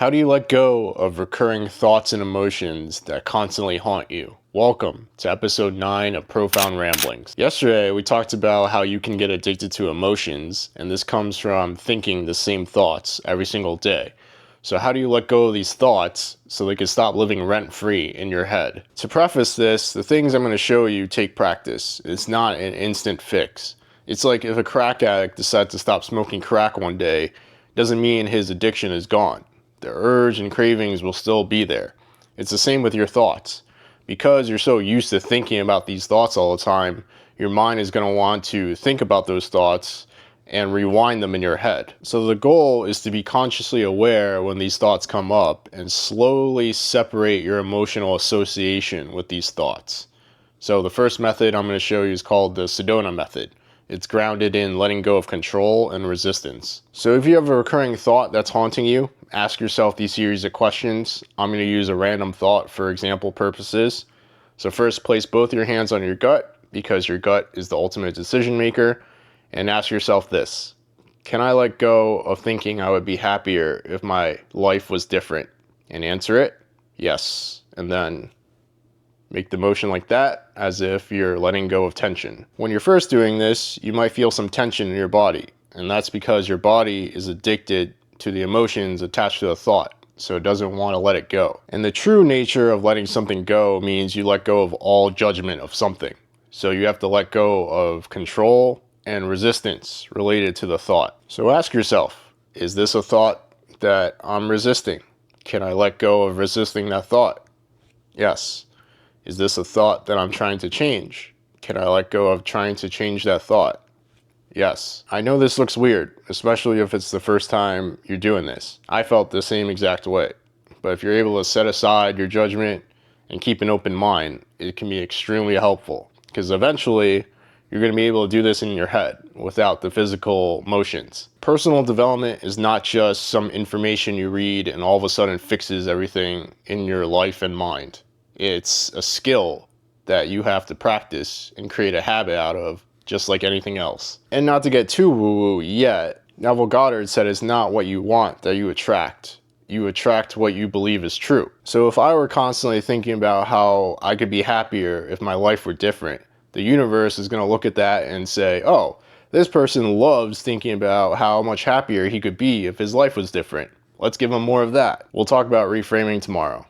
How do you let go of recurring thoughts and emotions that constantly haunt you? Welcome to episode 9 of Profound Ramblings. Yesterday, we talked about how you can get addicted to emotions, and this comes from thinking the same thoughts every single day. So how do you let go of these thoughts so they can stop living rent-free in your head? To preface this, the things I'm going to show you take practice. It's not an instant fix. It's like if a crack addict decides to stop smoking crack one day, doesn't mean his addiction is gone. The urge and cravings will still be there. It's the same with your thoughts. Because you're so used to thinking about these thoughts all the time, your mind is going to want to think about those thoughts and rewind them in your head. So the goal is to be consciously aware when these thoughts come up and slowly separate your emotional association with these thoughts. So the first method I'm going to show you is called the Sedona method. It's grounded in letting go of control and resistance. So if you have a recurring thought that's haunting you, ask yourself these series of questions. I'm going to use a random thought for example purposes. So first, place both your hands on your gut, because your gut is the ultimate decision maker, and ask yourself this: can I let go of thinking I would be happier if my life was different? And answer it, yes. And then make the motion like that, as if you're letting go of tension. When you're first doing this, you might feel some tension in your body, and that's because your body is addicted to the emotions attached to the thought, so it doesn't want to let it go. And the true nature of letting something go means you let go of all judgment of something. So you have to let go of control and resistance related to the thought. So ask yourself, is this a thought that I'm resisting? Can I let go of resisting that thought? Yes. Is this a thought that I'm trying to change? Can I let go of trying to change that thought? Yes. I know this looks weird, especially if it's the first time you're doing this. I felt the same exact way. But if you're able to set aside your judgment and keep an open mind, it can be extremely helpful. Because eventually, you're going to be able to do this in your head without the physical motions. Personal development is not just some information you read and all of a sudden fixes everything in your life and mind. It's a skill that you have to practice and create a habit out of, just like anything else. And not to get too woo-woo yet, Neville Goddard said it's not what you want that you attract. You attract what you believe is true. So if I were constantly thinking about how I could be happier if my life were different, the universe is going to look at that and say, oh, this person loves thinking about how much happier he could be if his life was different. Let's give him more of that. We'll talk about reframing tomorrow.